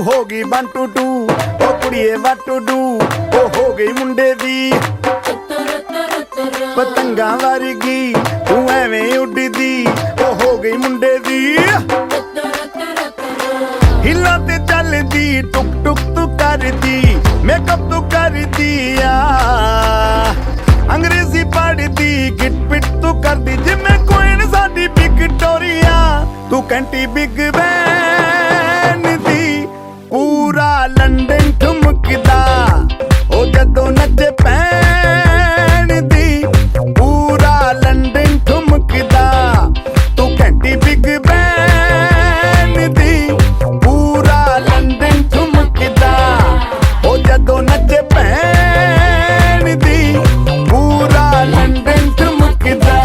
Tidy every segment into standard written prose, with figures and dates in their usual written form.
हो गई 1 2 2 ओ कुड़िए what to do ओ हो गई मुंडे दी पतंगा वर्गी तू एवें उड़दी ओ हो गई मुंडे दी हिला ते चलदी टुक टुक तू करदी मेकअप तू करदी अंग्रेजी पढ़दी गिट पिट तू करदी जिमें कोइन साडी विक्टोरिया तू कैंटी बिग बैन दी पूरा लंदन ठुमकदा ओ जदों नचे पैन दी पूरा लंदन ठुमकदा तू कैंटी बिग बैन दी पूरा लंदन ठुमकदा ओ जदों नचे पैन दी पूरा लंदन ठुमकदा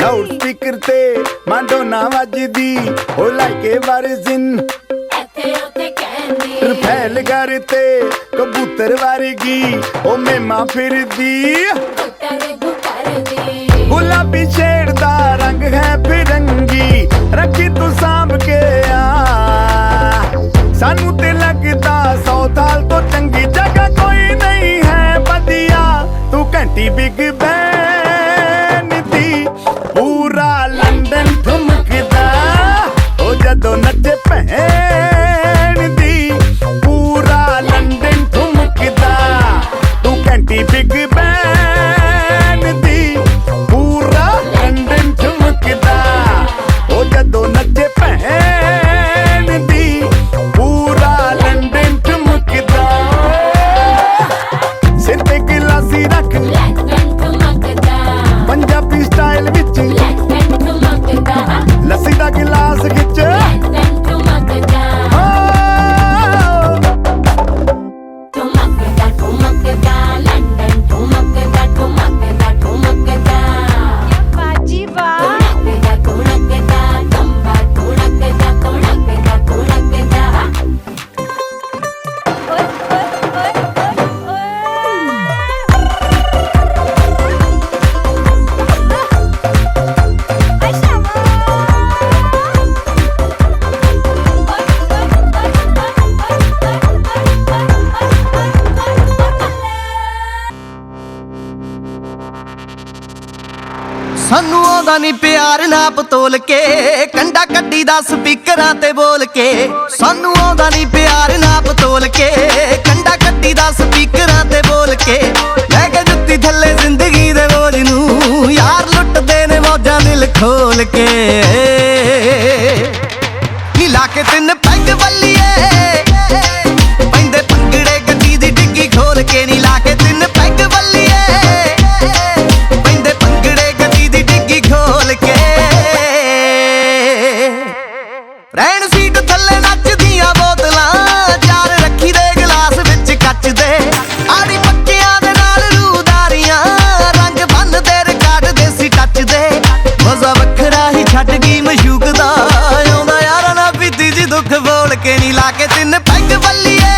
लाउड स्पीकर ते माडोना वजदी ओ लाइके वर्जिन फैल करते कबूतर वर्गी ओ मेमा फिरदी गुलाबी शेड दा रंग है फिरंगी रखी तू सांभ के सानू ते लगदा 100 साल तो चंगी जगह कोई नहीं है बदिया तू घंटी बिग बैन दी पूरा लंदन ठुमकदा ओ जदों नचे भैन दी पूरा लंदन ठुमकदा तू घंटी बिग बैन दी पूरा लंदन ठुमकदा ओ जदों नचे भैन दी पूरा लंदन ठुमकदा सिर ते गिलासी रख पंजाबी स्टाइल विच लस्सी दा गिलास खिच सानू आउंदा नी प्यार नाप तोल के कंडा कड्डी दा स्पीकरां ते बोल के सानू आउंदा नी प्यार नाप तोल के कंडा कड्डी दा स्पीकरां ते बोल के लैके जुत्ती थल्ले जिंदगी दे बोझ नू यार लुटदे ने मौजां दिल खोल के नी लाके 3 पैग वल्लीए पैंदे पंगड़े गड्डी दी डिग्गी खोल के नी लाके 3 पैग वल्लीए रैन सीट थल्ले नचदियां बोतलां चार रखी दे गिलास विच कच दे आड़ी पक्कियां दे नाल रूदारियां रंग बन दे रिकार्ड देसी टच दे मजा वखरा ही छड्ड गई मशूक दा आउंदा यारा ना पीती जी दुख बोल के नी लाके 3 पैग वल्लीए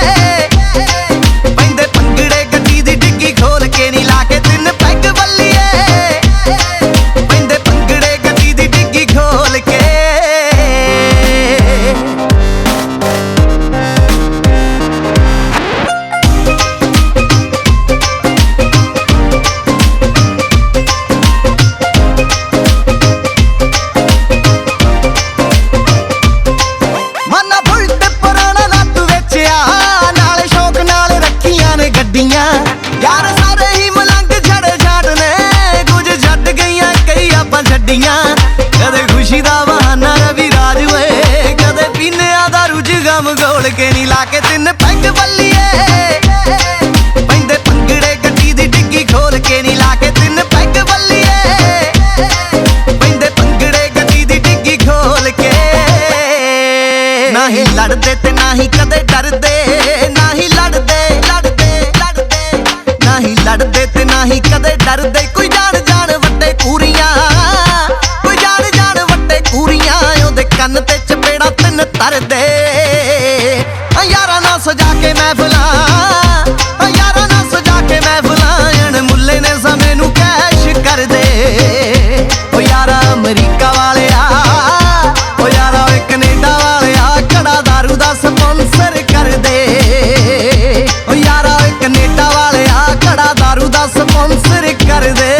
पैंदे पंगड़े गड्डी दी डिग्गी खोल के नी लाके 3 पैग वल्लीए पैंदे पंगड़े गड्डी दी डिग्गी खोल के यार सारे ही मलंग छड़े छाड़ ने कुछ छड़ ਗੱਡੀਆਂ ਕਦੇ ਖੁਸ਼ੀ ਦਾ ਬਹਾਨਾ ਰਵੀ ਰਾਜ ਓਏ ਕਦੇ ਪੀਨਿਆ ਦਾ ਰੁਝ ਗਮ ਗੋਲ ਕੇ ਨੀ ਲਾ ਕੇ ਤਿੰਨ ਪੈਗ ਬੱਲੀਏ ਪੈਂਦੇ ਭੰਗੜੇ ਗੱਡੀ ਦੀ ਡਿੱਗੀ ਖੋਲ ਕੇ ਨੀ ਲਾ ਕੇ ਤਿੰਨ ਪੈਗ ਬੱਲੀਏ ਪੈਂਦੇ ਭੰਗੜੇ ਗੱਡੀ ਦੀ ਡਿੱਗੀ ਖੋਲ ਕੇ ਨਾ ਹੀ ਲੜਦੇ ਤੇ ਨਾ ਹੀ ਕਦੇ ਡਰਦੇ ਨਾ ਹੀ ਲੜਦੇ ਨਾ ਹੀ ਲੜਦੇ ਤੇ ਨਾ ਹੀ ਕਦੇ ਡਰਦੇ ਕੋਈ ਜਾਣ ਜਾਣ ਵੱਡੇ ਕੂਰੀਆਂ ਕੋਈ ਜਾਣ ਜਾਣ ਵੱਡੇ ਕੂਰੀਆਂ ਉਹਦੇ ਕੰਨ ਤੇ ਚਪੇੜਾ ਤਿੰਨ ਤਰਦੇ ਯਾਰਾਂ ਨਾਲ ਸਜਾ ਕੇ ਮਹਿਫਲਾਂ ਯਾਰਾਂ ਨਾਲ ਸਜਾ ਕੇ ਮਹਿਫਲਾਂ ਅਣ ਮੁੱਲੇ ਨੇ ਸਮੇਂ ਨੂੰ ਕੈਸ਼ ਕਰਦੇ ਓ ਯਾਰਾ ਅਮਰੀਕਾ ਵਾਲਿਆ ਓ ਯਾਰਾ ਓਏ ਕੈਨੇਡਾ ਵਾਲਿਆ ਕੜਾ ਦਾਰੂ ਦਾ ਸਪਾਂਸਰ ਕਰਦੇ ਓ ਯਾਰਾ ਓਏ ਕੈਨੇਡਾ ਵਾਲਿਆ ਕੜਾ ਦਾਰੂ ਦਾ ਸਪਾਂਸਰ ਕਰਦੇ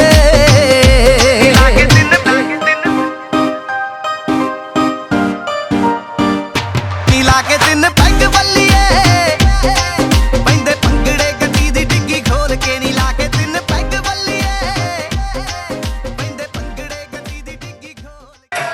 ਲਾ ਕੇ ਤਿੰਨ ਪੈਗ ਬੱਲੀਏ ਪੈਂਦੇ ਭੰਗੜੇ ਗੱਡੀ ਦੀ ਡਿੱਗੀ ਖੋਲ ਕੇ ਨੀ ਲਾ ਕੇ ਤਿੰਨ ਪੈਗ ਬੱਲੀਏ ਪੈਂਦੇ ਭੰਗੜੇ ਗੱਡੀ ਦੀ ਡਿੱਗੀ ਖੋਲ ਕੇ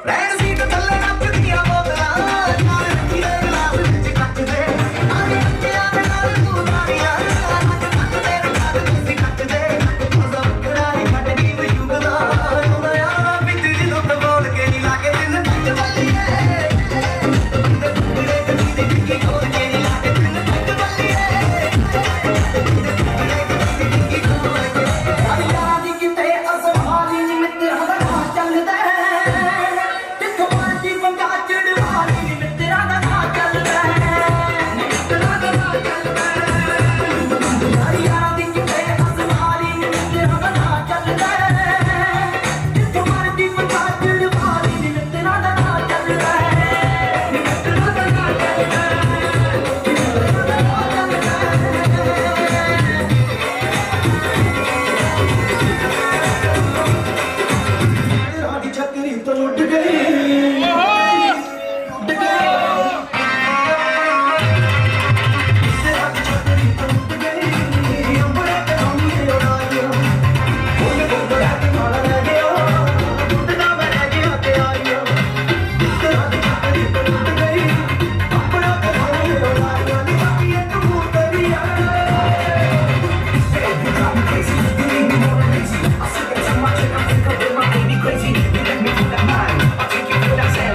ਰਹਿਣ ਸੀਟ ਥੱਲੇ ਨੱਚਦੀਆਂ ਬੋਤਲਾਂ ਚਾਰ ਰੱਖੀ ਦੇ ਗਲਾਸ ਵਿੱਚ ਕੱਚ ਦੇ ਆਰੇ ਬੱਚਿਆਂ ਦੇ ਨਾਲ ਤੂੰ ਤਾਰੀਆਂ ਨੱਚ ਨੱਚ ਤੇਰੇ ਨਾਲ ਤੁਸੀਂ ਕੱਚਦੇ ਮਜ਼ਾ ਕਰਾਈ ਕੱਟ ਦੀ ਵਜੂਗਦਾ ਉਹਦਾ ਯਾਰ ਵਿੱਚ ਜਦੋਂ ਤੋਂ ਬੋਲ ਕੇ ਨਹੀਂ ਲਾਗੇ ਦਿਨ ਕੱਟ ਬੱਲੀਏ ਤੇ ਬੁੱਢੇ ਕਦੀ ਦੇ ਕੀ ਖੋਲ ਕੇ ਨਹੀਂ ਲਾਗੇ ਦਿਨ ਕੱਟ ਬੱਲੀਏ Crazy, you let me feel that mind. I'll take you through that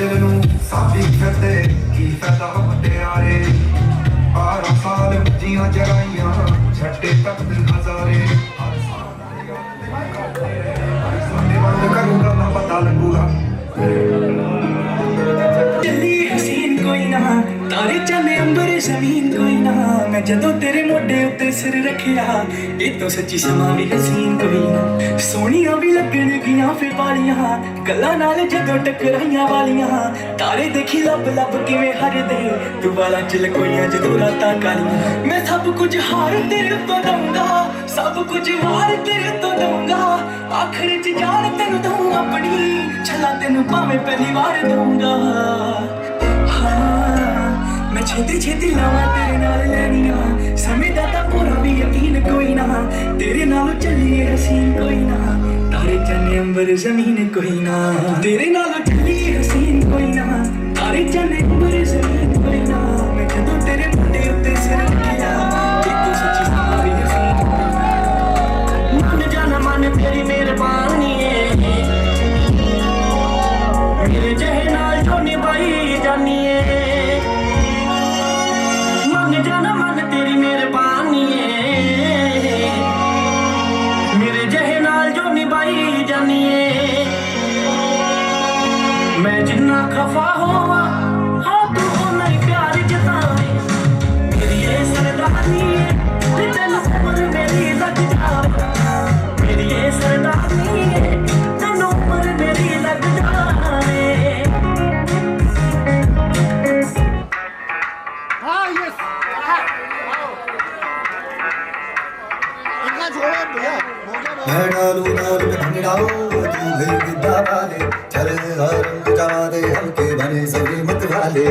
ਦਿਲ ਨੂੰ ਸਾਬੀ ਫਿਰਦੇ ਕੀ ਫਾਇਦਾ ਮੁਟਿਆਰੇ 12 ਸਾਲ ਜੀਆਂ ਜਰਾਈਆਂ ਛੱਡੇ ਤਖਤ ਹਜ਼ਾਰੇ ਸੁਣਦੇ ਬੰਦ ਕਰੂੰਗਾ ਨਾ ਪਤਾ ਲੱਗੂਗਾ चली हसीन कोई ना तारे चले अंबर जमीन कोई ना मैं जदों तेरे मोढे उत्ते सिर रखिया ये तो सच्ची समा भी हसीन कोई ना सोहणियां भी लगणगियां फिर वालियां गल्लां नाल जदों टकराइयां वालियां तारे देखी लब लब किवें हरदे तू वाला च लकोइयां जदों रातां कालियां मैं सब कुछ हार तेरे तो दूंगा सब कुछ वार तेरे तो दूंगा आखिर च जान तेनू दूं अपनी छला तेनू भावें पहली वार दूंगा मैं छेती छेती लावा तेरे नाल लैनियां समय दा तां पूरा भी यकीन कोई ना तेरे नाल चलिए हसीन कोई ना तारे चन्ने अंबर जमीन कोई ना तेरे नाल चलिए हसीन कोई ना तारे चन्ने अंबर जमीन कोई ना मैं जदों तेरे मुंडे उत्ते सिर रखिया एक तो सच्ची समा भी हसीन कोई ना मन जाना मन तेरी मेहरबानी है मेरे जहे नाल जो निभाई जानी है मन जाना मन तेरी मेहरबानी है मेरे जहे नाल जो निभाई जानी है मैं जिन्ना खफा होवा हाँ तू उन्ना ही प्यार जतावे मेरी ये सरदारनी है ते तेनू उम्र मेरी लग जावे मेरी ये सरदारनी है तेनू उम्र मेरी लग जावे मैं डालू डाल में भंगड़ाओ तू है गिद्दा वाले चल रंग जमा दे हल्के बने सभी मत वाले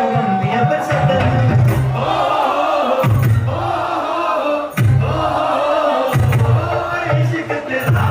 ਬੰਦੀਆਂ ਬਰਸਾਤਾਂ ਇਸ਼ਕ ਤੇਰਾ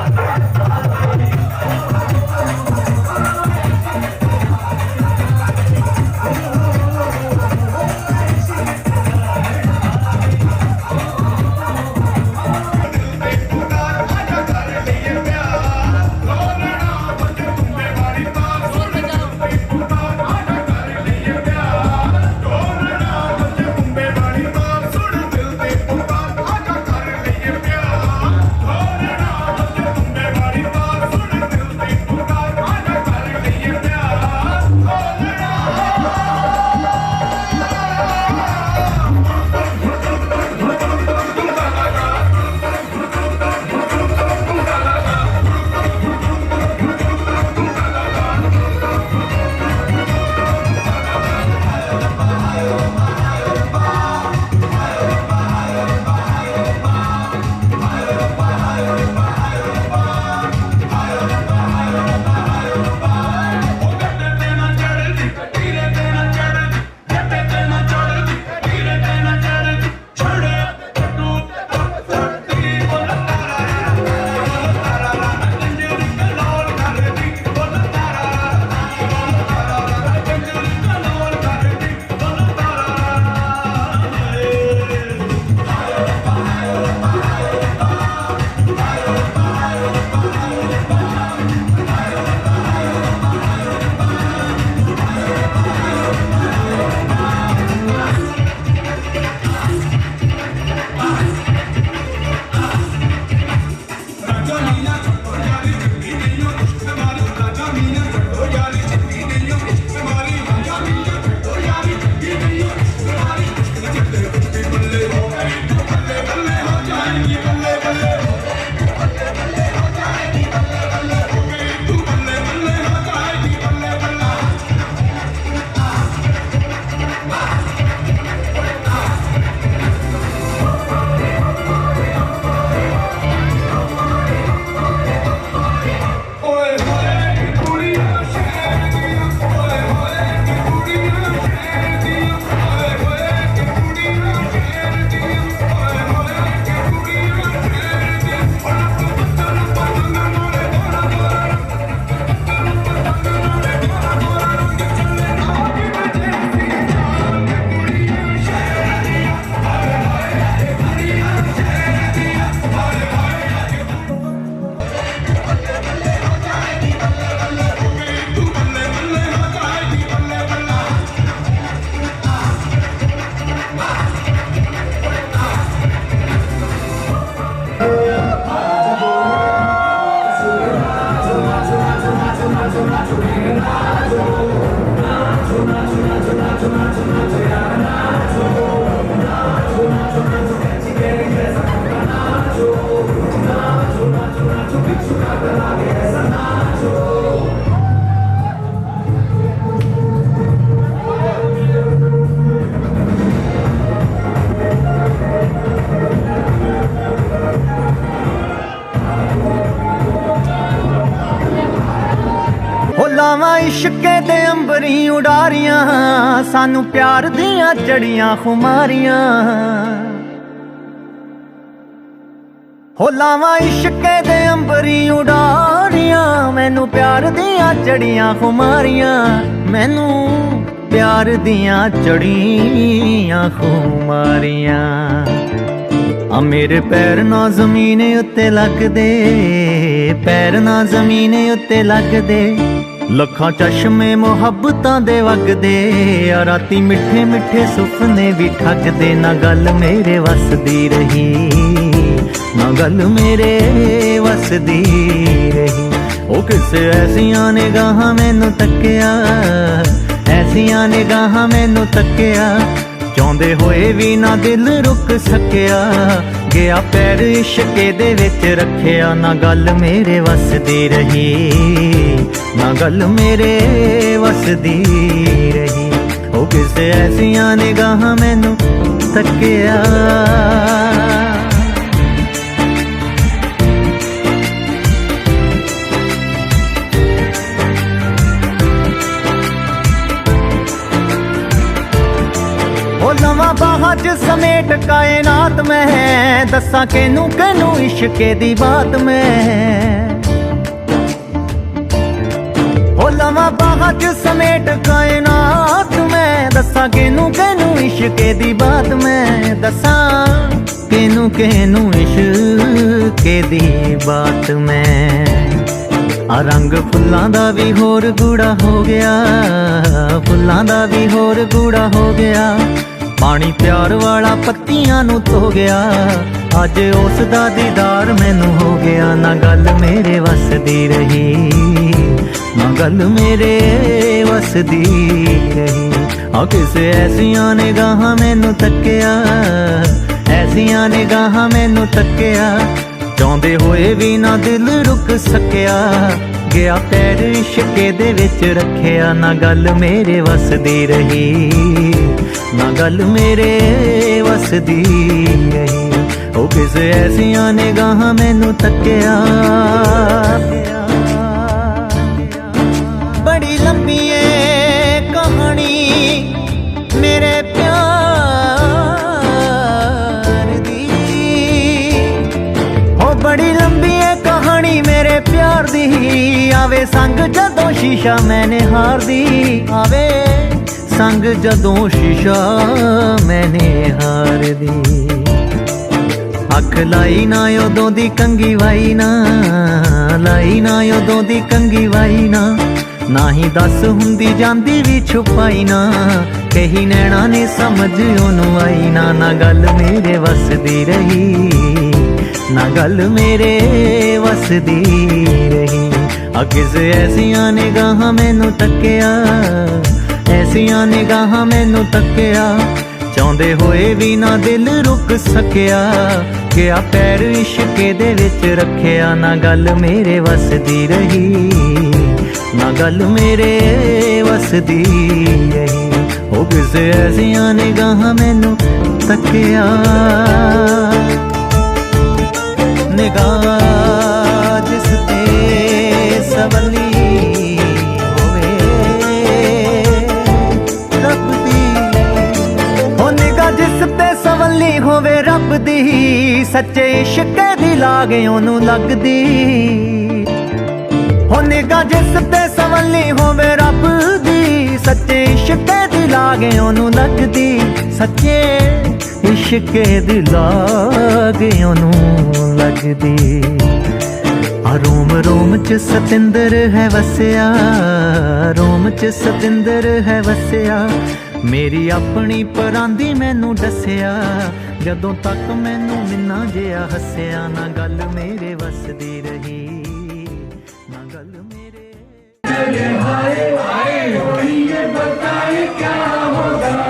ਲਾਵਾਂ ਇਸ਼ਕੇ ਦੇ ਅੰਬਰੀ ਉਡਾਰੀਆਂ ਸਾਨੂੰ ਪਿਆਰ ਦੀਆਂ ਜੜੀਆਂ ਖੁਮਾਰੀਆਂ ਹੋ ਲਾਵਾਂ ਇਸ਼ਕੇ ਦੇ ਅੰਬਰੀ ਉਡਾਰੀਆਂ ਮੈਨੂੰ ਪਿਆਰ ਦੀਆਂ ਜੜੀਆਂ ਖੁਮਾਰੀਆਂ ਮੈਨੂੰ ਪਿਆਰ ਦੀਆਂ ਜੜੀਆਂ ਖੁਮਾਰੀਆਂ ਆ ਮੇਰੇ ਪੈਰ ਨਾ ਜ਼ਮੀਨ ਉੱਤੇ ਲੱਗਦੇ ਪੈਰ ਨਾ ਜ਼ਮੀਨ ਉੱਤੇ ਲੱਗਦੇ ਲੱਖਾਂ ਚਸ਼ਮੇ ਮੁਹੱਬਤਾਂ ਦੇ ਵਗਦੇ ਆ ਰਾਤੀ ਮਿੱਠੇ ਮਿੱਠੇ ਸੁਪਨੇ ਵੀ ਠੱਗਦੇ ਨਾ ਗੱਲ ਮੇਰੇ ਵੱਸਦੀ ਰਹੀ ਨਾ ਗੱਲ ਮੇਰੇ ਵੱਸਦੀ ਰਹੀ ਉਹ ਕਿਸੇ ਐਸੀਆਂ ਨਿਗਾਹਾਂ ਮੈਨੂੰ ਤੱਕਿਆ ਐਸੀਆਂ ਨਿਗਾਹਾਂ ਮੈਨੂੰ ਤੱਕਿਆ ਚਾਹੁੰਦੇ ਹੋਏ ਵੀ ਨਾ ਦਿਲ ਰੁਕ ਸਕਿਆ ਗਿਆ ਪੈਰ ਇਸ਼ਕੇ ਦੇ ਵਿੱਚ ਰੱਖਿਆ ਨਾ ਗੱਲ ਮੇਰੇ ਵੱਸਦੀ ਰਹੀ ਨਾ ਗੱਲ ਮੇਰੇ ਵੱਸਦੀ ਰਹੀ ਉਹ ਕਿਸੇ ਐਸੀਆਂ ਨਿਗਾਹਾਂ ਮੈਨੂੰ ਤੱਕਿਆ ਉਹ ਲਵਾਂ ਬਾਹਾਂ 'ਚ ਸਮੇਟ ਕਾਇਨਾਤ ਮੈਂ ਦੱਸਾਂ ਕਿਨੂੰ ਕਿਨੂੰ ਇਸ਼ਕੇ ਦੀ ਬਾਤ ਮੈਂ ਉਹ ਲਵਾਂ ਬਾਹਾਂ 'ਚ ਸਮੇਟ ਕਾਇਨਾਤ ਮੈਂ ਦੱਸਾਂ ਕਿਨੂੰ ਕਿਨੂੰ ਇਸ਼ਕੇ ਦੀ ਬਾਤ ਮੈਂ ਦੱਸਾਂ ਕਿਨੂੰ ਕਿਨੂੰ ਇਸ਼ਕੇ ਦੀ ਬਾਤ ਮੈਂ ਆ ਰੰਗ ਫੁੱਲਾਂ ਦਾ ਵੀ ਹੋਰ ਗੂੜਾ ਹੋ ਗਿਆ ਫੁੱਲਾਂ ਦਾ ਵੀ ਹੋਰ ਗੂੜਾ ਹੋ ਗਿਆ ਪਾਣੀ ਪਿਆਰ ਵਾਲਾ ਪੱਤੀਆਂ ਨੂੰ ਧੋ ਗਿਆ ਅੱਜ ਉਸ ਦਾ ਦੀਦਾਰ ਮੈਨੂੰ ਹੋ ਗਿਆ ਨਾ ਗੱਲ ਮੇਰੇ ਵੱਸ ਦੀ ਰਹੀ ਨਾ ਗੱਲ ਮੇਰੇ ਵੱਸ ਦੀ ਰਹੀ ਆ ਕਿਸੇ ਐਸੀਆਂ ਨਿਗਾਹਾਂ ਮੈਨੂੰ ਤੱਕਿਆ ਐਸੀਆਂ ਨਿਗਾਹਾਂ ਮੈਨੂੰ ਤੱਕਿਆ ਚਾਹੁੰਦੇ ਹੋਏ ਵੀ ਨਾ ਦਿਲ ਰੁਕ ਸਕਿਆ ਗਿਆ ਪੈਰ ਇਸ਼ਕੇ ਦੇ ਵਿੱਚ ਰੱਖਿਆ ਨਾ ਗੱਲ ਮੇਰੇ ਵੱਸ ਦੀ ਰਹੀ ਨਾ ਗੱਲ ਮੇਰੇ ਵੱਸ ਦੀ ਰਹੀ ਉਹ ਕਿਸੇ ਐਸੀਆਂ ਨਿਗਾਹਾਂ ਮੈਨੂੰ ਤੱਕਿਆ ਬੜੀ ਲੰਬੀ ਏ ਕਹਾਣੀ ਮੇਰੇ ਬੜੀ ਲੰਬੀ ਏ ਕਹਾਣੀ ਮੇਰੇ ਪਿਆਰ ਦੀ ਆਵੇ ਸੰਗ ਜਦੋਂ ਸ਼ੀਸ਼ਾ ਮੈਨੇ ਹਾਰਦੀ ਆਵੇ ਸੰਗ ਜਦੋਂ ਸ਼ੀਸ਼ਾ ਮੈਨੇ ਹਾਰਦੀ ਅੱਖ ਲਾਈ ਨਾ ਉਦੋਂ ਦੀ ਕੰਗੀ ਵਾਈ ਨਾ ਲਾਈ ਨਾ ਉਦੋਂ ਦੀ ਕੰਗੀ ਵਾਈ ਨਾ ਹੀ ਦੱਸ ਹੁੰਦੀ ਜਾਂਦੀ ਵੀ ਛੁਪਾਈ ਨਾ ਕਹੀ ਨੈਣਾ ਨੇ ਸਮਝ ਉਹਨੂੰ ਆਈ ਨਾ ਗੱਲ ਮੇਰੇ ਵੱਸ ਦੀ ਰਹੀ ਨਾ ਗੱਲ ਮੇਰੇ ਵੱਸ ਦੀ ਰਹੀ ਆ ਕਿਸੇ ਐਸੀਆਂ ਨਿਗਾਹਾਂ ਮੈਨੂੰ ਤੱਕਿਆ ਐਸੀਆਂ ਨਿਗਾਹਾਂ ਮੈਨੂੰ ਤੱਕਿਆ ਚਾਹੁੰਦੇ ਹੋਏ ਵੀ ਨਾ ਦਿਲ ਰੁਕ ਸਕਿਆ ਗਿਆ ਪੈਰ ਇਸ਼ਕੇ ਦੇ ਵਿੱਚ ਰੱਖਿਆ ਨਾ ਗੱਲ ਮੇਰੇ ਵੱਸ ਦੀ ਰਹੀ ਨਾ ਗੱਲ ਮੇਰੇ ਵੱਸ ਦੀ ਰਹੀ ਉਹ ਕਿਸੇ ਐਸੀਆਂ ਨਿਗਾਹਾਂ ਮੈਨੂੰ ਤੱਕਿਆ ਨਿਗਾਹ ਜਿਸ ਤੇ ਸਵਲੀ ਹੋਵੇ ਰੱਬ ਦੀ ਹੋ ਨਿਗਾਹ ਜਿਸ ਤੇ ਸਵਲੀ ਹੋਵੇ ਰੱਬ ਦੀ ਸੱਚੇ ਇਸ਼ਕੇ ਦੀ ਲਾਗ ਉਹਨੂੰ ਲੱਗਦੀ ਹੋ ਨਿਗਾਹ ਜਿਸ ਤੇ ਸਵਲੀ ਹੋਵੇ ਰੱਬ ਦੀ ਸੱਚੇ ਇਸ਼ਕੇ ਦੀ ਲਾਗ ਉਹਨੂੰ ਲੱਗਦੀ ਸੱਚੇ ਇਸ਼ਕੇ ਦੀ ਲਾਗ ਉਹਨੂੰ ਲੱਗਦੀ ਆ ਰੋਮ ਰੋਮ ਚ ਸਤਿੰਦਰ ਹੈ ਵਸਿਆ ਰੋਮ ਚ ਸਤਿੰਦਰ ਹੈ ਵਸਿਆ ਮੇਰੀ ਆਪਣੀ ਪਰਾਂਦੀ ਮੈਨੂੰ ਦੱਸਿਆ ਜਦੋਂ ਤੱਕ ਮੈਨੂੰ ਮਿੰਨਾ ਜਿਹਾ ਹੱਸਿਆ ਨਾ ਗੱਲ ਮੇਰੇ ਵੱਸ ਦੀ ਰਹੀ ਨਾ ਗੱਲ ਮੇਰੇ ਹਾਏ ਹਾਏ ਹੋਈ ਇਹ ਬਤਾਏ ਕਿਆ ਹੋਗਾ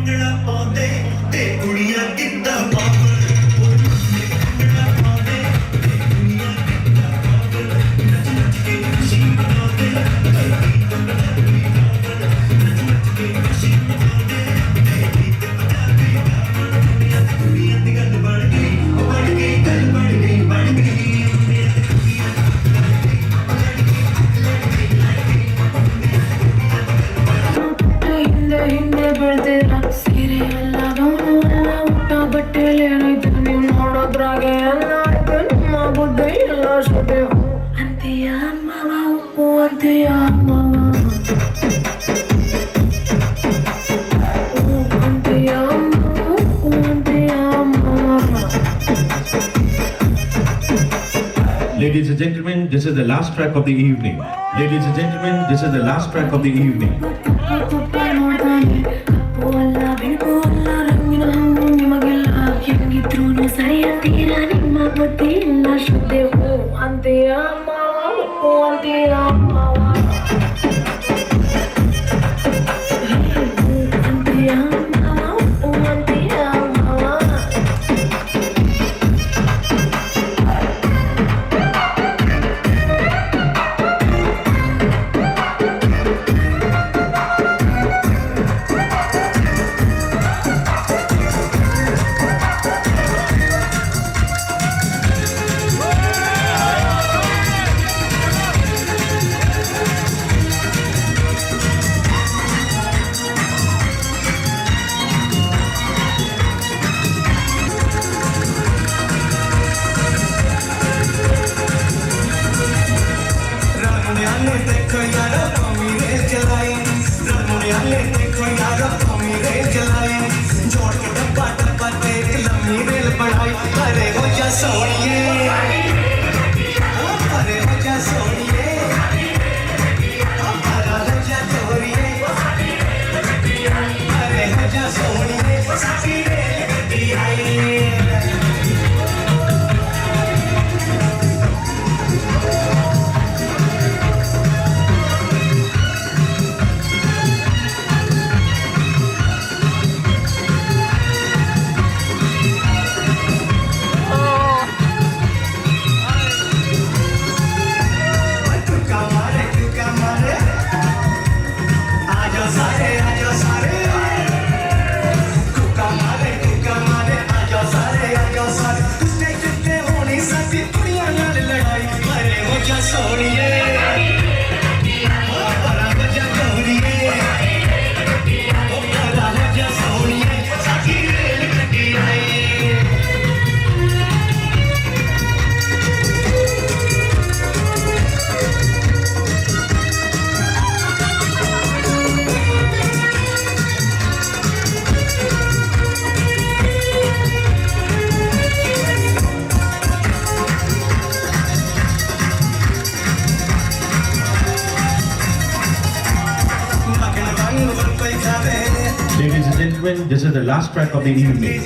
ਭੰਗੜਾ ਪਾਉਂਦੇ ਤੇ ਕੁੜੀਆਂ ਕਿੱਦਾਂ ਪਾਉਂਦੇ Ladies and gentlemen, this is the last track of the evening. Ladies and gentlemen, this is the last track of the evening. Ladies and gentlemen, this is the last track of the evening.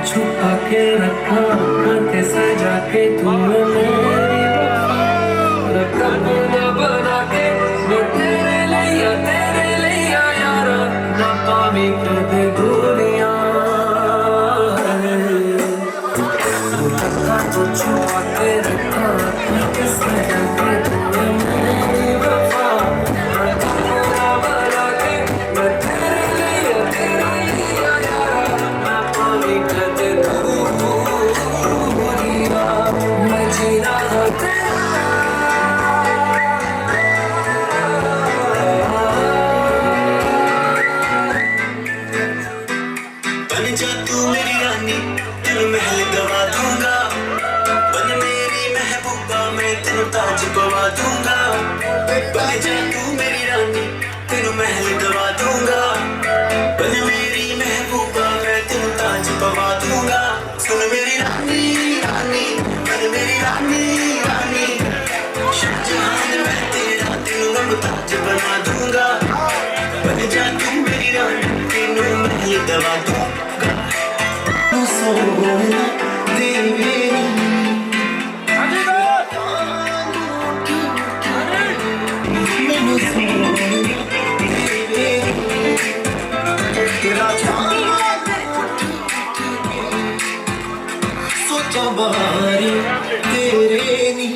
छुपा के रखा के सजा के तुम मेरी वफा रखा बना के मैं तेरे लिया यारा ना पावी कदे दूरियां तो छुपा के रखा के सजा के तुम मेरी वफा रखा बना के मैं तेरे लिया यारा ना पावी कदे दूरियां मैं जीना बन जा तू मेरी रानी तेरे महल गवा दूंगा बन मेरी महबूबा मैं तेरे ताज पवा दूंगा बन जा तू मेरी रानी तेरे महल गवा दूंगा बन मेरी महबूबा मैं तेरे ताज पवा दूंगा सुन मेरी रानी रानी बन मेरी रानी रानी शाहजहां मैं तेरा तेरे ताज बना दूंगा बन जा तू मेरी रानी तेरे महल गवा दूंगा सोना देवी सोचा बारी तेरे नी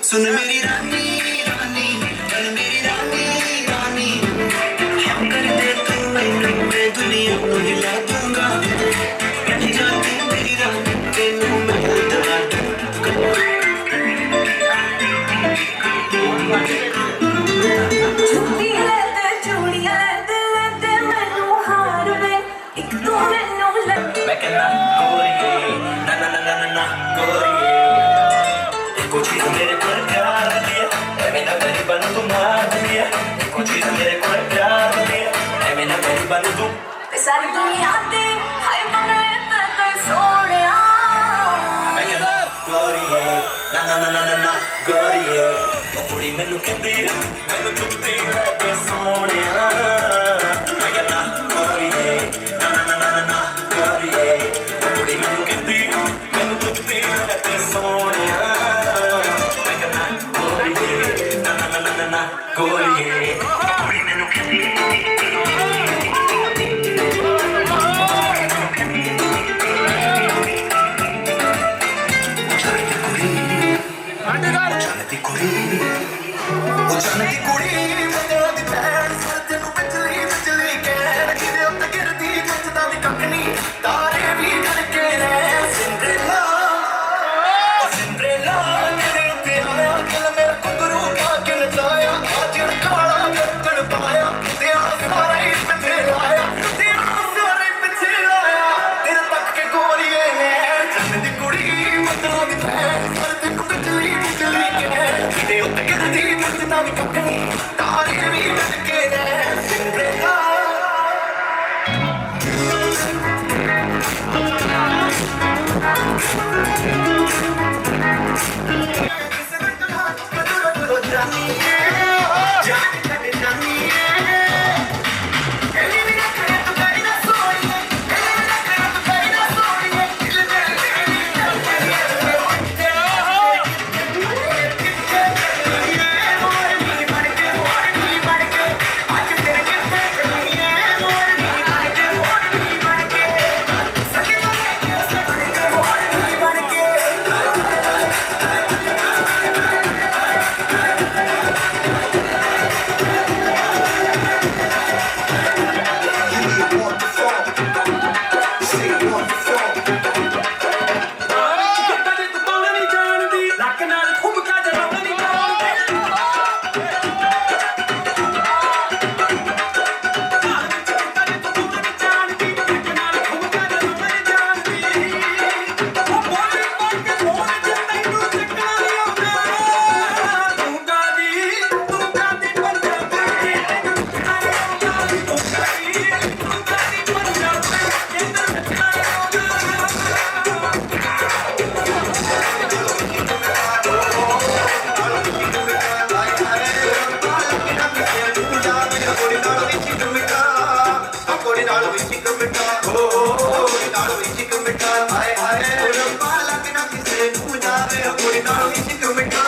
सुन मेरी रानी रानी बन मेरी रानी रानी हम कर दे तू मैं दुनिया को हिला दूंगा बन जा तू मेरी रानी तेनू मैं दवा दूंगा छुट्टी ले ते चूड़ियां ले ते मैनू हार वे एक तू मैनू लग मैं कहना गोरिये ना ना ना ना ना गोरिये एको चीज मेरे को प्यार दिया ऐ मेरा गरीबन तू मार दिया एको चीज मेरे को प्यार दिया ऐ मेरा गरीबन तू ते सारी दुनिया ते हाय मने ते सोनिया मैं कहना गोरिये ना ना ना ना ना गोरिये ओ कुड़ी मैनू कहती मैनू चुपती ते सोनिया मैं कहना गोरिये ना ना ना ना ना गोरिये ओ कुड़ी मैनू कहती मैनू चुपती ते सोनिया मैं कहना गोरिये ना ना ना ना ना गोरिये ओ कुड़ी मैनू कहती जानती कुड़ी बदल दी भैन सर तेनू बिजली बिजली कहन किदे उत्ते गिरदी मिठा हाय हाय रब्बा लगना किसे तू जावे कोई नालों इश्क मिठा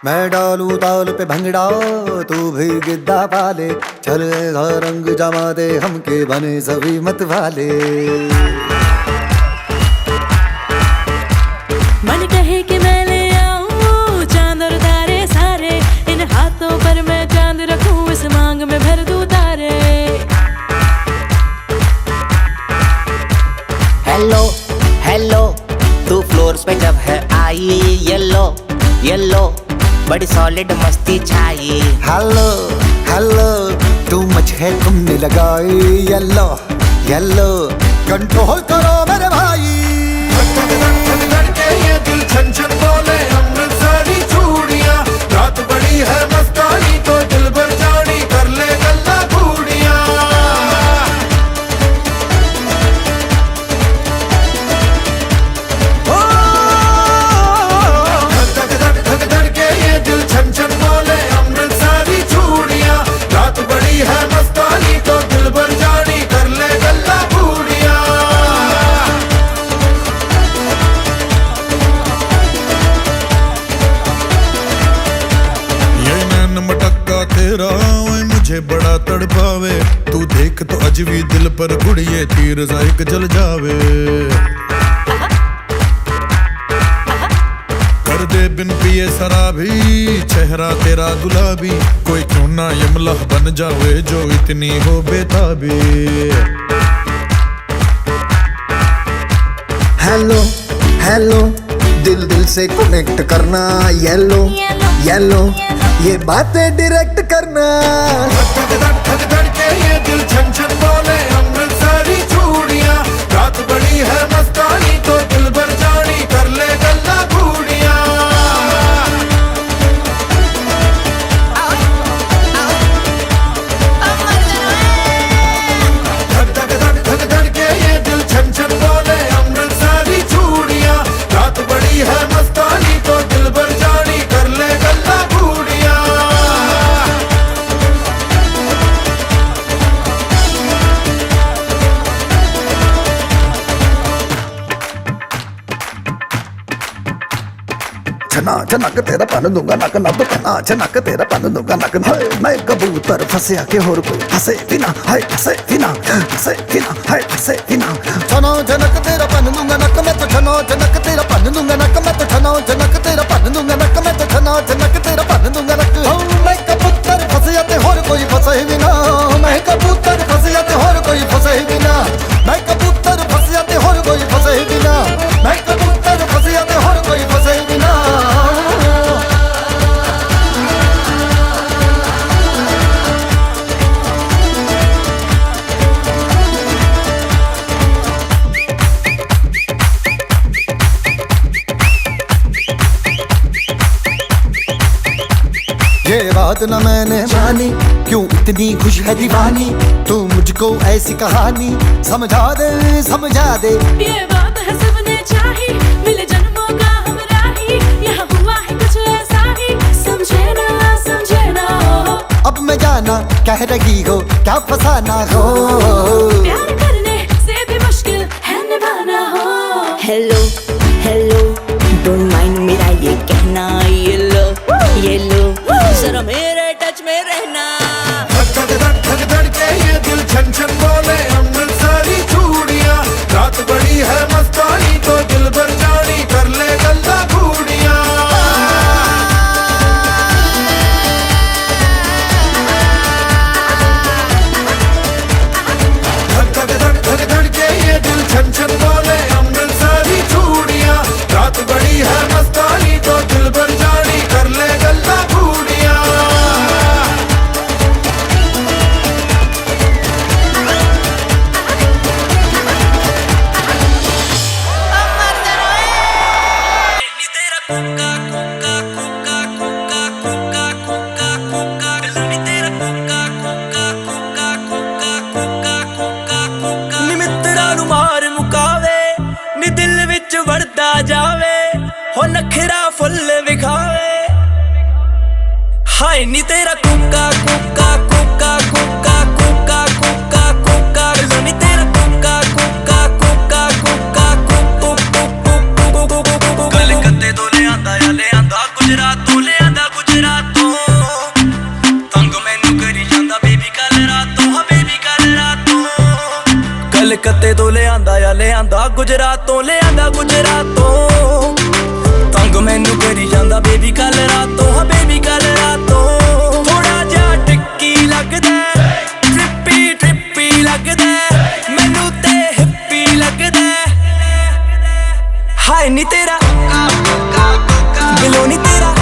मैं डालूं ताल पे भंगड़ा तू भी गिद्दा पाले चलेगा रंग जमा दे हमके बने सभी मत वाले मन कहे कि मैं ले आऊं चांद और तारे सारे इन हाथों पर मैं चांद रखूं इस मांग में भर दूं तारे हेलो हेलो तू फ्लोर्स पे जब है आई येलो येलो बड़ी सॉलिड मस्ती छाई हेलो हेलो तू मच है तुमने लगाई येलो येलो कंट्रोल करो मेरे भाई ये दिल छन छन बोले अमृतसरी चूड़ियां रात बड़ी है मस्तानी तो दिल भर जानी कर ले गल्ला घूड़ियां धक धक के ये दिल छन छन बोले अमृतसरी चूड़ियां रात बड़ी है मस्तानी तो दिल भर जानी कर ले गल्ला घूड़ियां मटक्का तेरा ओए मुझे बड़ा तड़पावे तू देख तो अज भी दिल पर गुड़िए तीर जायक जल जावे कर दे बिन पिए शराबी चेहरा तेरा गुलाबी कोई क्यों ना यमला बन जावे जो इतनी हो बेताबी हेलो हेलो दिल दिल से कनेक्ट करना येलो येलो ये बातें डायरेक्ट करना धक धक के ये दिल छन छन बोले अमृतसरी चूड़ियां रात बड़ी है मस्तानी तो दिल भर जानी कर ले गल्ला घूड़ियां धक धक के ये दिल छन छन बोले अमृतसरी चूड़ियां रात बड़ी है मस्तानी तो दिल भर जानी कर ले गल्ला घूड़ियां छना छनक तेरा पन दूंगा नक नब छना छनक तेरा पन दूंगा नक हाय मैं कबूतर फंसे के और कोई फंसे बिना हाय फंसे बिना हाय फंसे बिना छनो छनक तेरा पन दूंगा नक मैं तो छनो छनक तेरा पन दूंगा नक मैं तो छनो छनक तेरा पन दूंगा नक मैं तो छनो छनक तेरा पन दूंगा नक मैं कबूतर फंसे के और कोई फंसे बिना मैं कबूतर फंसे के और कोई फंसे बिना मैं कबूतर फंसे के और कोई फंसे बिना मैं कबूतर फंसे के और कोई फंसे बिना ये बात न मैंने मानी क्यों इतनी खुश है दीवानी तू मुझको ऐसी कहानी समझा दे ये बात है सबने चाही मिले जन्मों का हमरा ही यहाँ हुआ है कुछ ऐसा ही समझे ना अब मैं जाना कह रही हो क्या फसाना हो प्यार करने से भी मुश्किल है निभाना हो हेलो हेलो डोंट माइंड मेरा ये कहना ये लो जरा मेरे टच में रहना धक धक के ये दिल छन छन बोले अमृतसरी चूड़ियां रात बड़ी है मस्तानी तो दिल भर जानी कर ले गल्ला घूड़ियां धक के ये दिल छन छन बोले अमृतसरी चूड़ियां रात बड़ी है मस्तानी तो दिल भर जानी कर ले गल्ला घूड़ियां जावे हो नखरा फुल विखावे हाय नी तेरा कुका कुका कुका कुका कुका कुका कुका नी तेरा कुका कुका कुका कुका कुका कलकत्ते तो ले आंदा गुजरात तो ले आंदा ਗੁਜਰਾਤੋਂ ਲਿਆਂਦਾ ਗੁਜਰਾਤੋਂ ਤੰਗ ਮੈਨੂੰ ਕਰੀ ਜਾਂਦਾ ਬੇਬੀ ਕੱਲ ਰਾਤੋਂ ਹਾਂ ਬੇਬੀ ਕੱਲ ਰਾਤੋਂ ਥੋੜਾ ਜਿਹਾ ਟਿੱਕੀ ਲੱਗਦਾ ਟ੍ਰਿਪੀ ਟ੍ਰਿਪੀ ਲੱਗਦਾ ਮੈਨੂੰ ਤੇ ਹਿੱਪੀ ਲੱਗਦਾ ਹਾਏ ਨੀ ਤੇਰਾ ਬਿਲੋਂ ਨੀ ਤੇਰਾ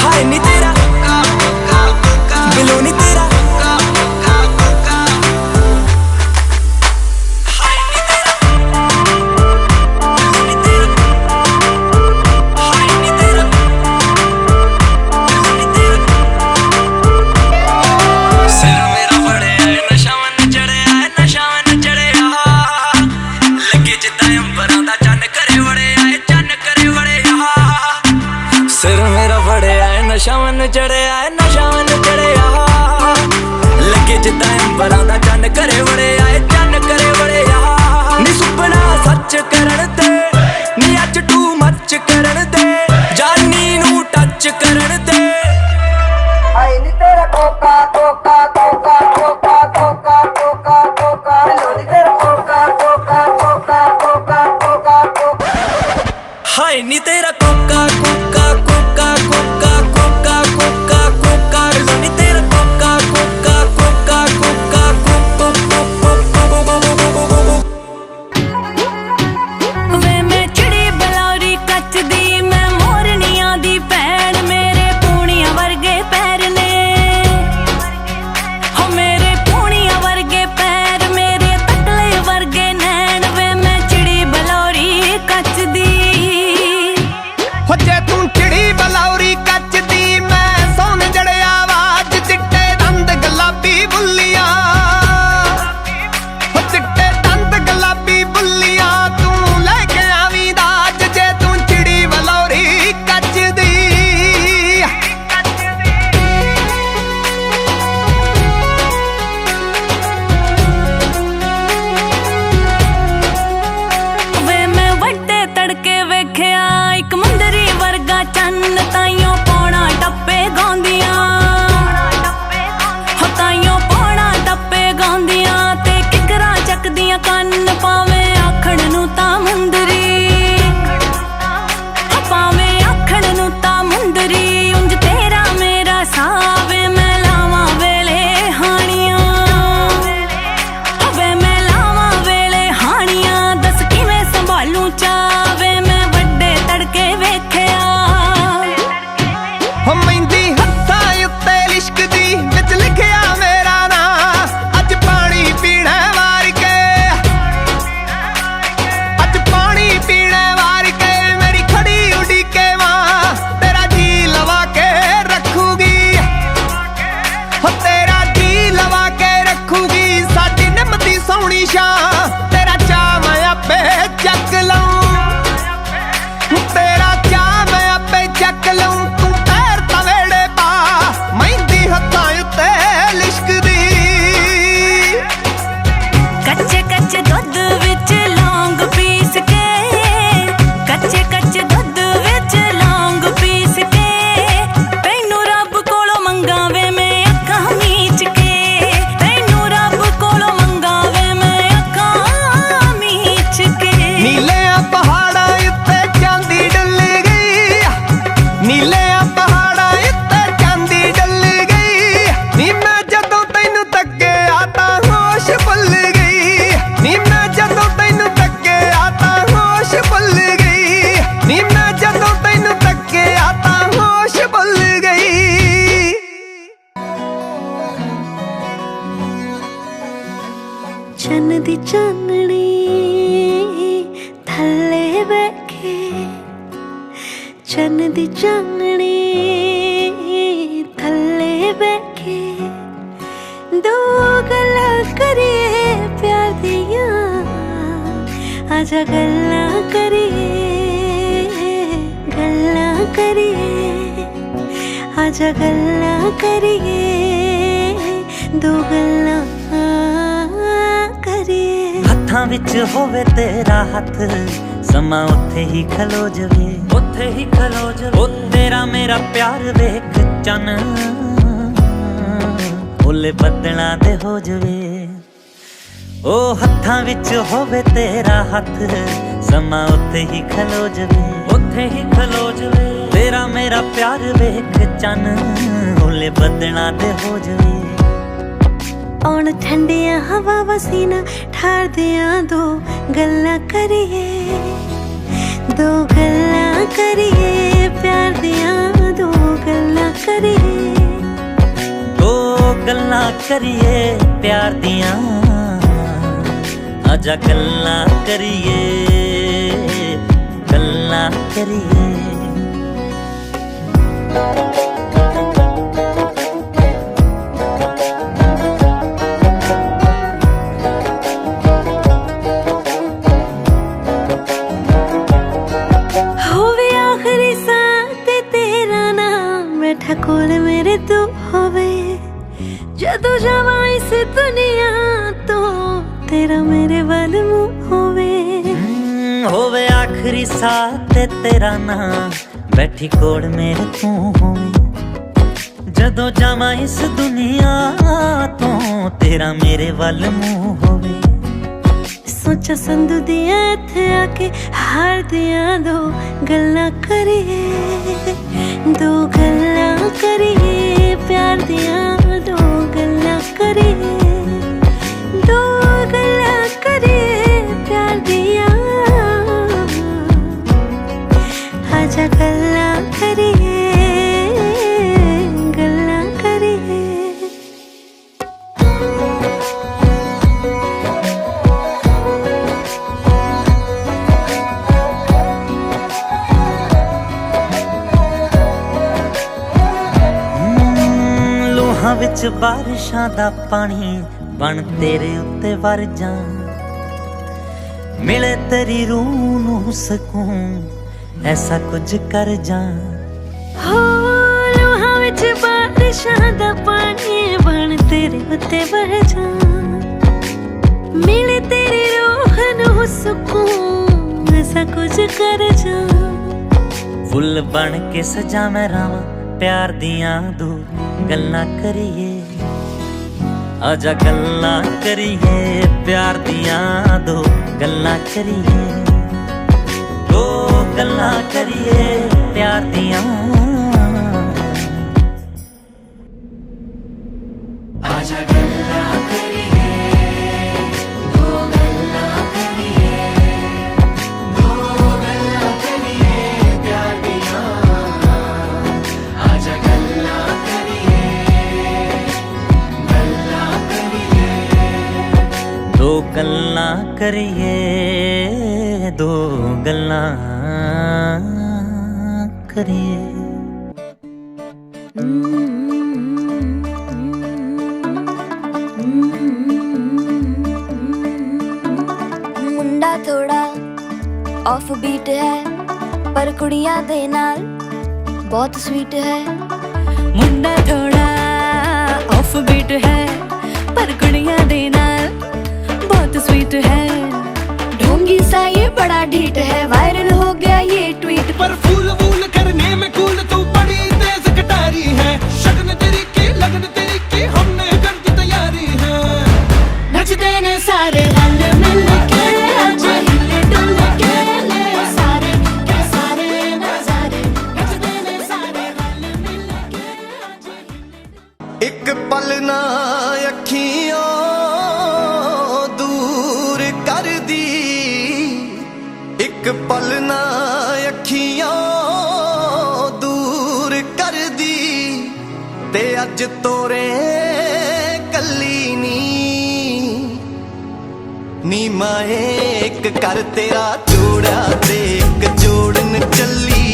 ਹਾਏ ਨੀ ਤੇਰਾ ਬਿਲੋਂ ਨੀ ਤੇਰਾ ਨਸ਼ਾਵਨ ਚੜਿਆ ਨਸ਼ਾਵਨ ਚੜਿਆ ਲੱਗੇ ਜਿੱਦਾਂ ਅੰਬਰਾਂ ਦਾ ਚੰਨ ਕਰੇ ਵੜਿਆ ਚੰਨ ਕਰੇ ਵੜਿਆ ਨੀ ਸੁਪਨਾ ਸੱਚ ਕਰਨ ਤੇ ਨੀ ਅੱਜ ਟੂ ਮੱਚ ਕਰਨ ਤੇ ਜਾਨੀ ਨੂੰ ਟੱਚ ਕਰਨ ਤੇ ਹਾਏ ਨੀ ਤੇਰਾ ਕੋਕਾ ਕੋਕਾ ਕੋਕਾ ਕੋਕਾ ਕੋਕਾ ਕੋਕਾ ਕੋਕਾ ਲੋਨੀ ਤੇਰਾ ਕੋਕਾ ਕੋਕਾ ਕੋਕਾ ਕੋਕਾ ਕੋਕਾ ਕੋਕਾ ਹਾਏ ਨੀ ਤੇਰਾ ਕੋਕਾ ਕੋਕਾ ਕੋਕਾ ਕੋਕਾ ਚੰਨ ਦੀ ਚਾਨਣੀ ਥੱਲੇ ਬੈਠੇ ਚੰਨ ਦੀ ਚਾਨਣੀ ਥੱਲੇ ਬੈਠੇ ਦੋ ਗੱਲਾਂ ਕਰੀਏ ਪਿਆਰ ਦੀਆਂ ਆਜਾ ਗੱਲਾਂ ਕਰੀਏ ਆਜਾ ਗੱਲਾਂ ਕਰੀਏ ਦੋ ਗੱਲਾਂ ਕਰੀਏ ਹੱਥਾਂ ਵਿੱਚ ਹੋਵੇ ਤੇਰਾ ਹੱਥ ਸਮਾਂ ਉੱਥੇ ਹੀ ਖਲੋ ਜਵੇ ਉਹ ਤੇਰਾ ਮੇਰਾ ਪਿਆਰ ਵੇਖ ਚੰਨ ਓਲੇ ਬੱਦਲਾਂ ਤੇ ਹੋ ਜਵੇ ओ हत्थां विच होवे तेरा हथ समा उत्थे ही खलो जवे, उत्थे ही खलो जवे। तेरा मेरा प्यार वेख चन होले बदना दे हो जवे। औण ठंडिया हवा वसीना ठार दिया दो गल्ला करिए, दो गल्ला करिए प्यार दिया दो गल्ला करिए, दो गल्ला करिए प्यार दिया आजा गल्ला करिए, गल्ला करिए। होवे आखिरी सांस तेरा नाम बैठा कोल मेरे तू होवे, जदों जावां इस दुनिया तो तेरा मेरे वाल मुंह होवे आखिरी साथ तेरा नाम बैठी कोड़ मेरे तू होवे, जदों जावां इस दुनिया तो तेरा मेरे वाल मुंह होवे। सोचा संधू दिया इत्थे आके हार दिया दो गल्ला करिए, दो गल्ला करिए प्यार दिया दो गल्ला करिए, दो गल्ला करिए प्यार दिया आजा गल्ला करिए, गल्ला करिए। ਲੋਹਾਂ ਵਿੱਚ ਬਾਰਿਸ਼ਾਂ ਦਾ ਪਾਣੀ ਬਣ ਤੇਰੇ ਉੱਤੇ ਵਰ ਜਾ, ਮਿਲੇ ਤੇਰੀ ਰੂਹ ਨੂੰ ਸਕੂਨ ਐਸਾ ਕੁਝ ਕਰ ਜਾ। ਹੋ ਲੋਹਾਂ ਵਿੱਚ ਬਾਰਿਸ਼ਾਂ ਦਾ ਪਾਣੀ ਬਣ ਤੇਰੇ ਉੱਤੇ ਵਰ ਜਾ, ਮਿਲੇ ਤੇਰੀ ਰੂਹ ਨੂੰ ਸਕੂਨ ਐਸਾ ਕੁਝ ਕਰ ਜਾ। ਫੁੱਲ ਬਣ ਕੇ ਸਜਾ ਮੈਂ ਰਾਵਾਂ ਪਿਆਰ ਦੀਆਂ ਦੋ ਗੱਲਾਂ ਕਰੀਏ, आजा गल्ला करिए प्यार दिया दो गल्ला करिए, दो गल्ला करिए प्यार दिया आजा गल्ला करिए, दो गल्ला करिए, दो गल्ला करिए प्यार दिया आजा गल्ला करिए, दो गल्ला करिए, दो गल्ला करिए। मुंडा थोड़ा ऑफ बीट है पर कुड़ियां दे नाल बहुत स्वीट है, मुंडा थोड़ा ऑफ बीट है पर कुड़ियां दे नाल बहुत स्वीट है, ढोंगी सा ये बड़ा ढीठ है वायरल हो गया ये ट्वीट पर फूल वूल करने में कूल तू बड़ी तेज कटारी है, शगन तेरी की लगन तेरी की हमने कर दी तैयारी है। नचते ने सारे रल मिल के आज हिले डुल के ले सारे के सारे नजारे, नचते ने सारे रल मिल के आज हिले। एक पल ना अखियों दूर कर दी, एक पल ना अखियों दूर कर दी, ते अज तोरे कली नी माए एक कर तेरा जोड़ा ते एक जोड़न चली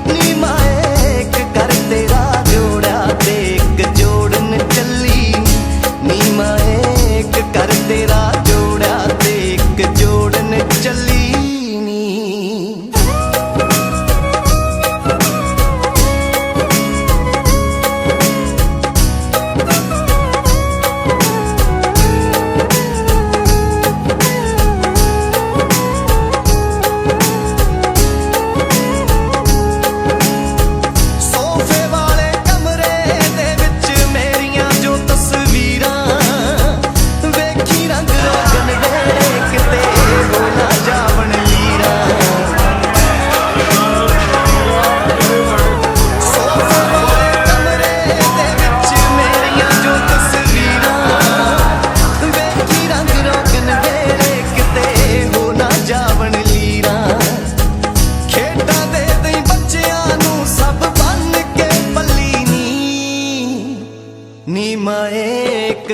नी माए एक कर तेरा जोड़ा ते एक जोड़न चली नी माए एक कर तेरा जोड़ा ते एक जोड़न चली नी।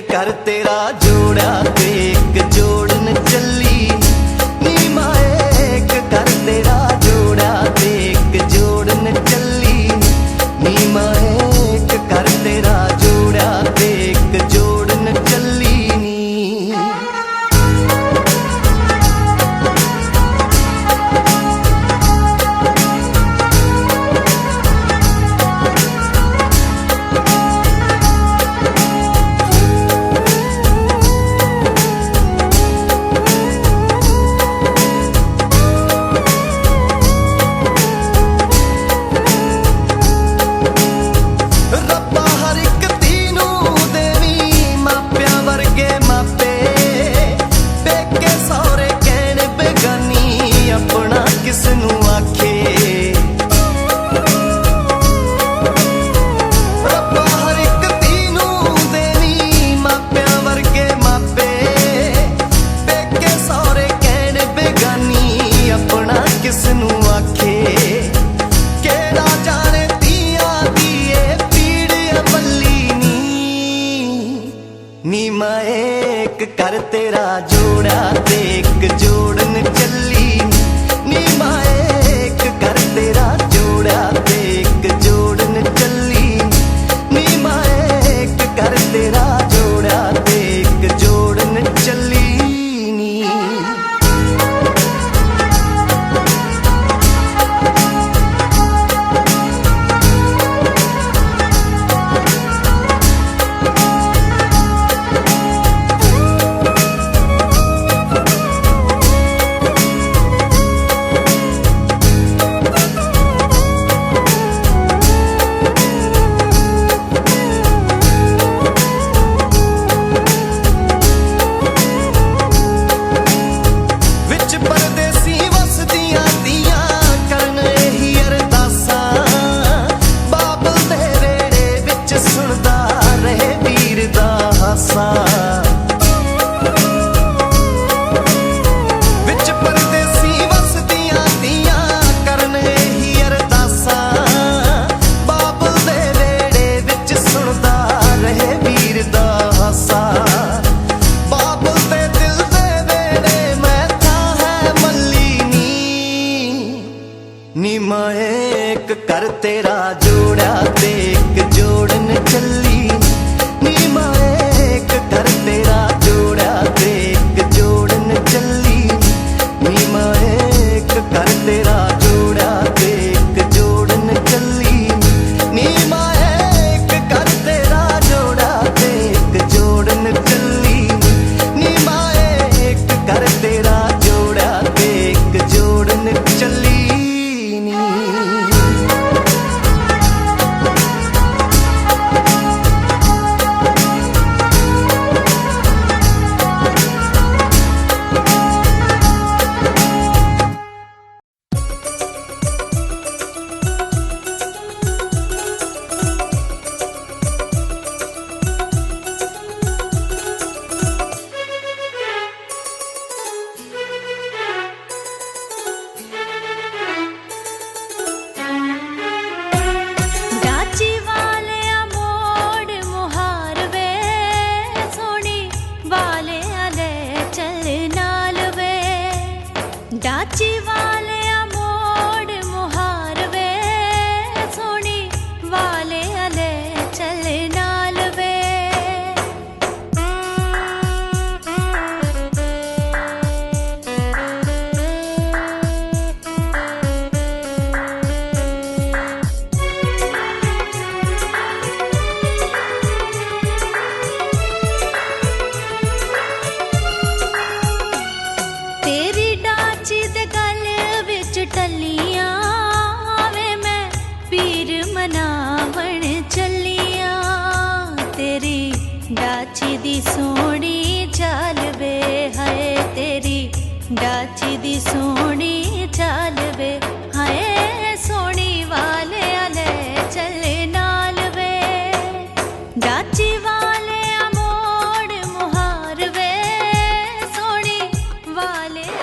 कर तेरा जोड़ा ते एक जोड़न चली नी माए एक कर तेरा जोड़ा ते एक जोड़न चली नी माए एक कर तेरा जोड़ा ते एक जोड़न चली नी ਰੱਬਾ ਹਰ ਇੱਕ ਧੀ ਨੂੰ ਦੇਵੀਂ ਮਾਪਿਆਂ ਵਰਗੇ ਮਾਪੇ ਪੇਕੇ ਸਹੁਰੇ ਕਹਿਣ ਬੇਗਾਨੀ ਆਪਣਾ ਕਿਸ ਨੂੰ ਆਖੇ ਰੱਬਾ ਹਰ ਇੱਕ ਧੀ ਨੂੰ ਦੇਵੀਂ ਮਾਪਿਆਂ ਵਰਗੇ ਮਾਪੇ ਪੇਕੇ ਸਹੁਰੇ ਕਹਿਣ ਬੇਗਾਨੀ ਆਪਣਾ ਕਿਸ ਨੂੰ ਆਖੇ ਕਿਹੜਾ ਜਾਣੇ ਧੀਆਂ ਦੀ ਇਹ ਪੀੜ ਬੱਲੀ ਨੀ ਮਾਏ ਇੱਕ ਕਰ ਤੇਰਾ ਜੋੜਾ ਤੇ ਇੱਕ ਜੋੜਨ ਚੱਲੀ ਨੀ ਮਾਏ ਇੱਕ ਕਰ ਤੇਰਾ ਜੋੜਾ ਤੇ ਇੱਕ ਜੋੜਨ ਚੱਲੀ ਨੀ ਮਾਏ ਇੱਕ ਕਰ ਤੇਰਾ ਜੋੜਾ ਤੇ ਇੱਕ ਜੋੜਨ ਚੱਲੀ ਨੀ ਵਿੱਚ ਪਰਦੇਸੀ ਵਸਦੀਆਂ ਦੀਆਂ ਕਰਨ ਇਹੀ ਅਰਦਾਸਾਂ ਬਾਬਲ ਦੇ ਵੇੜੇ ਵਿੱਚ ਸੁਣਦਾ ਰਹੇ ਵੀਰ ਦਾ ਹਾਸਾ ਵਿੱਚ ਪਰਦੇਸੀ ਵਸਦੀਆਂ ਦੀਆਂ ਕਰਨ ਇਹੀ ਅਰਦਾਸਾਂ ਬਾਬਲ ਦੇ ਵੇੜੇ ਵਿੱਚ ਸੁਣਦਾ ਰਹੇ ਵੀਰ ਦਾ ਹਾਸਾ ਬਾਬਲ ਦੇ ਦਿਲ ਦੇ ਵੇੜੇ ਮੈਂ ਤਾਂ ਹੈ ਮੱਲੀ ਨੀ ਮਾਏ ਇੱਕ ਕਰ ਤੇਰਾ ਜੋੜਾ ਤੇ ਇੱਕ ਜੋੜਨ ਚੱਲੀ ਨੀ ਮਾਏ ਇੱਕ ਕਰ ਤੇਰਾ ਜੋੜਾ ਤੇ ਇੱਕ ਜੋੜਨ ਚੱਲੀ ਨੀ ਮਾਏ ਇੱਕ ਕਰ ਤੇਰਾ ਜੋੜਾ ਤੇ ਇੱਕ ਜੋੜਨ ਚੱਲੀ ਨੀ ਮਾਏ ਇੱਕ ਕਰ ਤੇਰਾ ਜੋੜਾ ਤੇ ਇੱਕ ਜੋੜਨ ਚੱਲੀ ਨੀ ਮਾਏ ਇੱਕ ਕਰ ਤੇਰਾ ਜੋੜਾ ਤੇ ਇੱਕ ਜੋੜਨ ਚੱਲੀ ਨੀ ਡਾਚੀ ਵਾਲਿਆ ਮੋੜ ਮੁਹਾਰ ਵੇ ਸੋਹਣੀ ਵਾਲਿਆ ਲੈ ਚੱਲ ਨਾਲ ਵੇ ਡਾਚੀ ਵਾਲਿਆ ਮੋੜ ਮੁਹਾਰ ਵੇ ਸੋਹਣੀ ਵਾਲਿਆ ਲੈ ਚੱਲ ਨਾਲ ਵੇ ਤੇਰੀ ਡਾਚੀ ਦੇ ਗਲ ਵਿੱਚ ਟੱਲੀਆਂ ਵੇ ਮੈਂ ਪੀਰ ਮਨਾਵਣ ਚੱਲੀਆਂ ਤੇਰੀ ਡਾਚੀ ਦੀ ਸੋਹਣੀ ਚਾਲ ਵੇ ਹਾਏ ਤੇਰੀ ਡਾਚੀ ਦੀ ਸੋਹਣੀ ਚਾਲ ਵੇ ਹਾਏ ਸੋਹਣੀ ਵਾਲਿਆ ਲੈ ਚੱਲ ਨਾਲ ਵੇ ਡਾਚੀ ਵਾਲਿਆ ਮੋੜ ਮੁਹਾਰ ਵੇ ਸੋਹਣੀ ਵਾਲਿਆ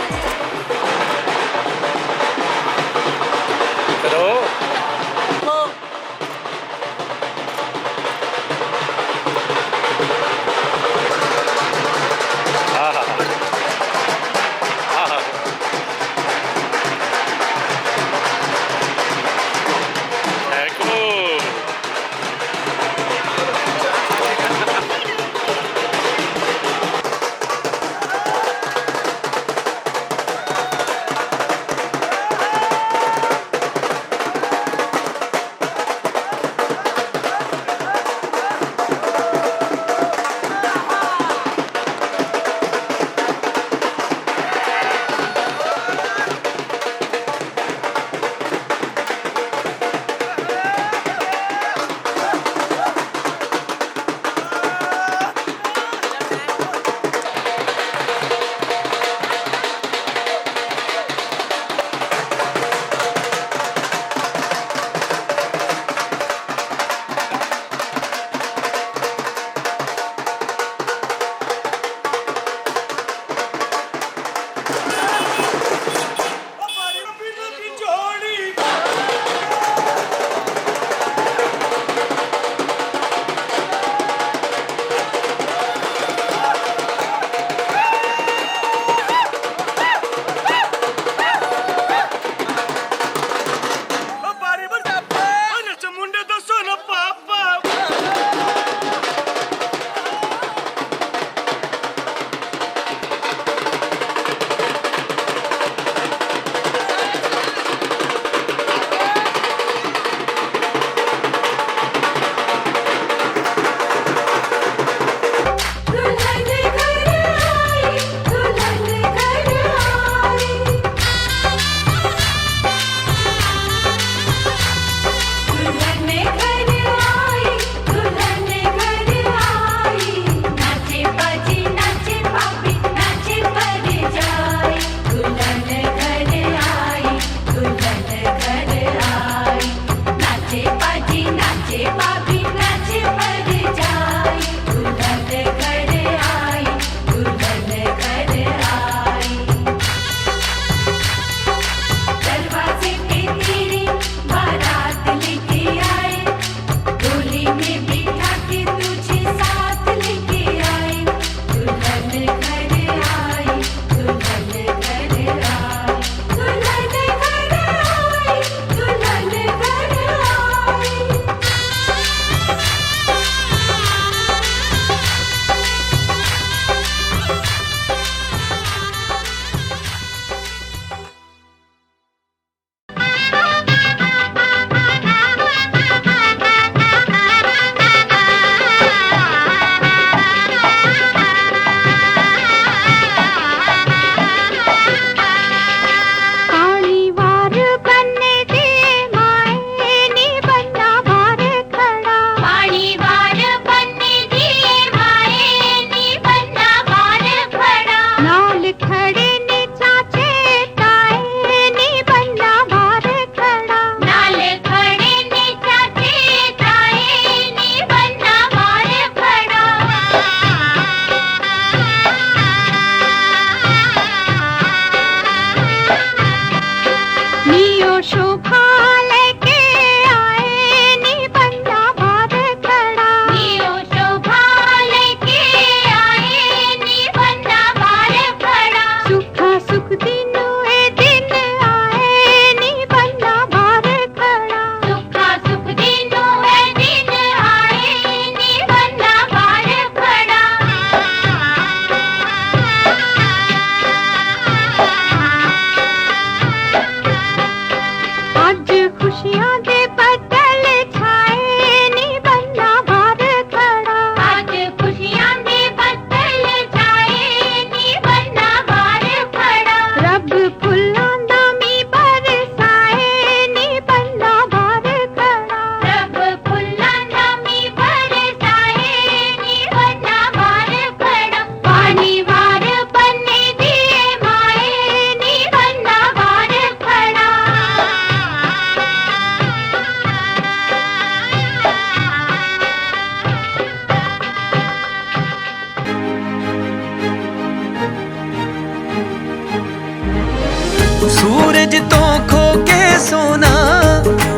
सूरज तो खो के सोना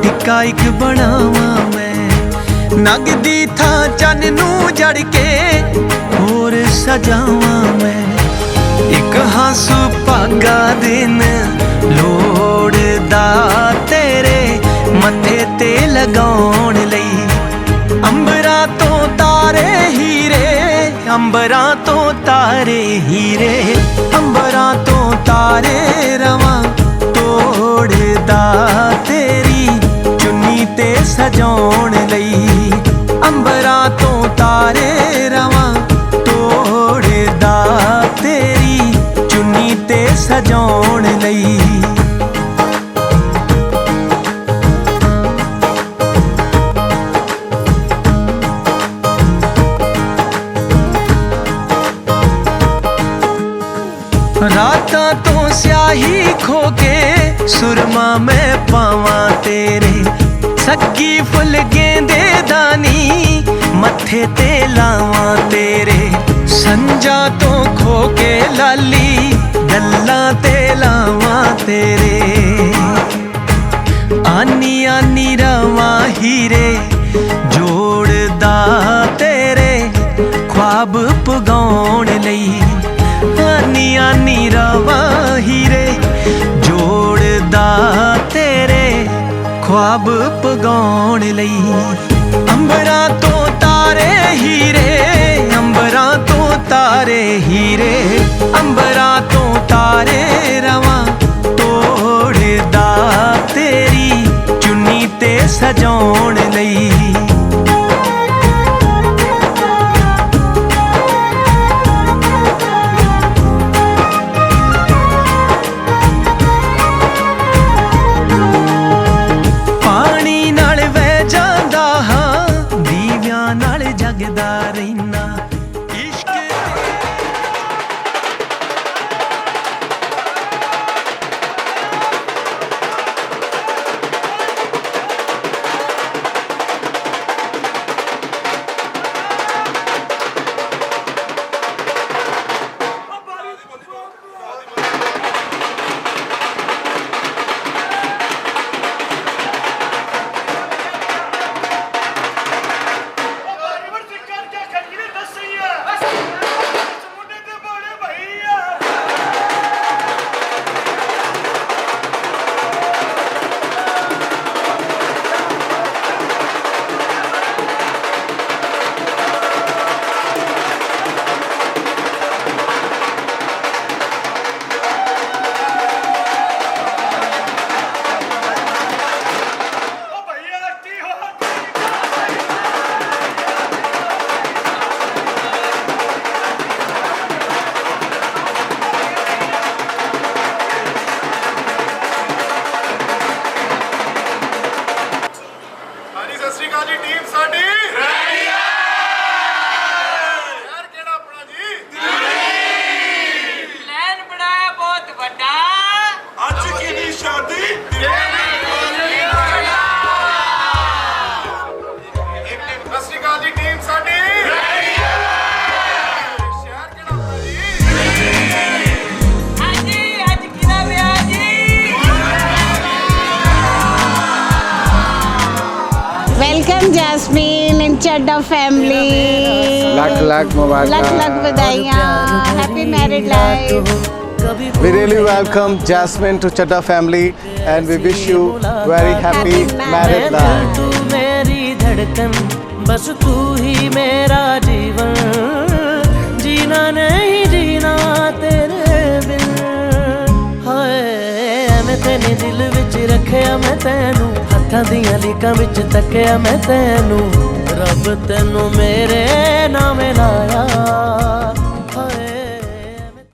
टिक्का एक बनावा मैं नगदी था चन नू जड़ के होर सजावा मैं एक हासू भागा दिन लोड़दा तेरे मथे ते लगाउण लई अंबरां तो तारे हीरे अंबरां तो तारे हीरे अंबरां तो तारे रवां तोड़दा तेरी चुन्नी ते सजाउण लई अंबरां तो तारे रवां तोड़दा तेरी चुन्नी ते सजाउण लई रातां तो स्याही खो के सुरमा मैं पावां तेरे सक्की फुल गेंदे दानी मत्थे ते लावां तेरे संजा तो खो के लाली गल्लां ते लावां तेरे आनी आनी रवां हीरे जोड़दा तेरे ख्वाब पुगाउण लई आनी आनी रवां हीरे जोड़दा तेरे ख्वाब पुगाउण लई अंबरां तो तारे हीरे अंबरां तो तारे हीरे अंबरां तो तारे रवां तोड़दा तेरी चुन्नी ते सजाउण लई वेलकम जैस्मीन इन चड्डा फैमिली लाख लाख मुबारक लाख लाख बधाइयाँ happy married life We really welcome Jasmine to Chadda family and we wish you very happy married life. तू मेरी धड़कन बस तू ही मेरा जीवन जीना नहीं जीना तेरे बिन हाय मैं तेने दिल विच रखिया मैं तैनू हत्थां दियां लीकां विच तकिया मैं तैनू रब तैनू मेरे नाम लाया